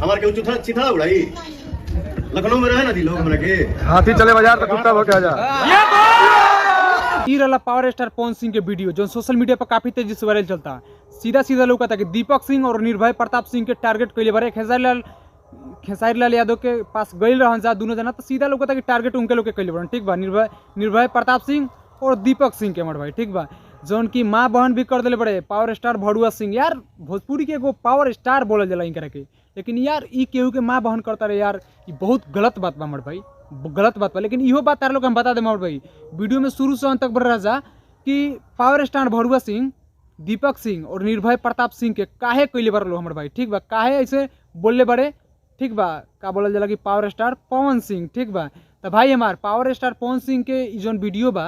हमारे के चूथा चिथा उड़ाई लखनऊ में रहे ना दी लोग हमरा के हाथी चले बाजार तो कुत्ता भौंके जा। ई रहला पावर स्टार पवन सिंह के वीडियो जो सोशल मीडिया पर काफी तेजी से वायरल चलता। सीधा सीधा लोग कहता कि दीपक सिंह और निर्भय प्रताप सिंह के टारगेट कैले बारे खेसारी लाल यादव के पास गई रहन जा दोनों जना, तो सीधा लोग कहता कि टारगेट उनके लोग के कैले बारे। ठीक बा, निर्भय प्रताप सिंह और दीपक सिंह के हमारे भाई। ठीक बा, जौन की माँ बहन भी कर दिले बड़े पावर स्टार भड़ुआ सिंह। यार भोजपुरी के एगो पावर स्टार बोलल जाला इनकरा के, लेकिन यार ई केहू के माँ बहन करता रहे यार, ये बहुत गलत बात बा हमारे भाई, गलत बात बा। लेकिन इहो बात तार लोग हम बता दे हमारे भाई, वीडियो में शुरू से अंत तक बढ़ रहा जा कि पावर स्टार भड़ुआ सिंह, दीपक सिंह और निर्भय प्रताप सिंह के काहे कैले बार लो हमारे भाई। ठीक बा, काहे ऐसे बोलले बड़े। ठीक बा, का बोलल जाला कि पावर स्टार पवन सिंह। ठीक बा, तो भाई हमार पावर स्टार पवन सिंह के जोन वीडियो बा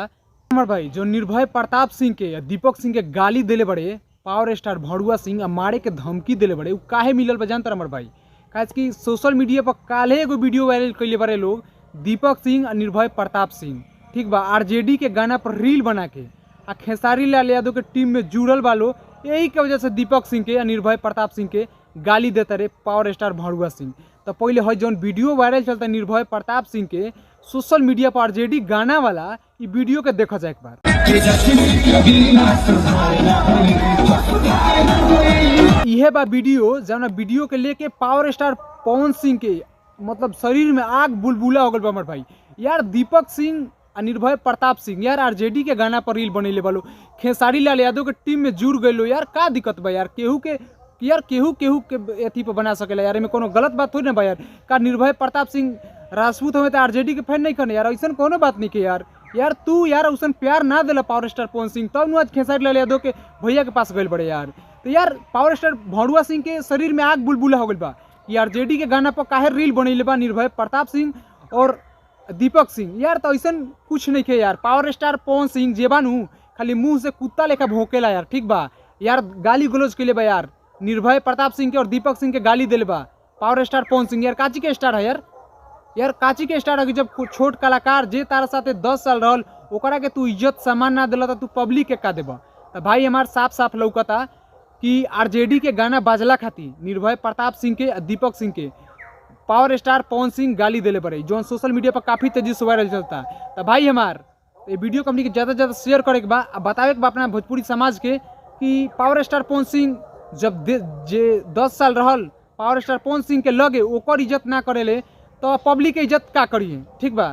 हमारे भाई, जो निर्भय प्रताप सिंह के या दीपक सिंह के गाली देले बड़े पावर स्टार भड़ुआ सिंह आ मारे के धमकी देले बड़े, उ काहे मिलल बा जानता हमारे भाई। खास कि सोशल मीडिया पर काले एगो वीडियो वायरल कैले बड़े लोग दीपक सिंह और निर्भय प्रताप सिंह। ठीक बा, आरजेडी के गाना पर रील बना के आ खेसारी लाल यादव के टीम में जुड़ल वालों, यही के वजह से दीपक सिंह के या निर्भय प्रताप सिंह के गाली देते रहे पावर स्टार भड़ुआ सिंह। तो पहले है जौन वीडियो वायरल चलता निर्भय प्रताप सिंह के सोशल मीडिया पर आरजेडी गाना वाला, ये वीडियो के देखा जाए एक बार। यह बा वीडियो जौन वीडियो के लेके पावर स्टार पवन सिंह के मतलब शरीर में आग बुलबुला हो गल बा हमारे भाई। यार दीपक सिंह और निर्भय प्रताप सिंह यार आरजेडी के गाना पर रील बनेले वालो, खेसारी लाल यादव के टीम में जुड़ गए लो। यार का दिक्कत बा यार, केहू के अथी पर बना सकेला यार, में कोनो गलत बात थोड़ी ना बा यार। का निर्भय प्रताप सिंह राजपूत हमें तो आरजेडी के फैन नहीं करने यार, ऐसा कोनो बात नहीं के यार। यार तू यार उसन प्यार ना दिला पावर स्टार पवन सिंह, तब आज खेसारी लाल यादव के भैया के पास गए बड़े यार। तो यार पावर स्टार भड़ुआ सिंह के शरीर में आग बुलबुला हो गई बा, ये आरजेडी के गाना पर काहे रील बनैले बा निर्भय प्रताप सिंह और दीपक सिंह। यार तो ऐसा कुछ नहीं के यार, पावर स्टार पवन सिंह जेबानू खाली मुंह से कुत्ता लेखा भौंकेला यार। ठीक बा, यार गाली गलौज के लिए बा यार, निर्भय प्रताप सिंह के और दीपक सिंह के गाली दिले बा पावर स्टार पवन सिंह। यार काची के स्टार है यार काची के स्टार है कि जब छोट कलाकार जे तारा साथे 10 साल रहल ओकरा के तू इज्जत सम्मान ना दिला तो तू पब्लिक के का देबा। तो भाई हमार साफ साफ लौकता कि आरजेडी के गाना बाजला खाती निर्भय प्रताप सिंह के दीपक सिंह के पावर स्टार पवन सिंह गाली दिले बड़े, जो सोशल मीडिया पर काफ़ी तेजी से वायरल चलता। तो भाई हमार ये वीडियो कंपनी के ज़्यादा से ज़्यादा शेयर करे के बा, बतावे के बा अपना भोजपुरी समाज के कि पावर स्टार पवन सिंह जब जे 10 साल रहल पावर स्टार पवन सिंह के लगे ओकर इज्जत ना करेले तो पब्लिक के इज्जत का करिए। ठीक बा।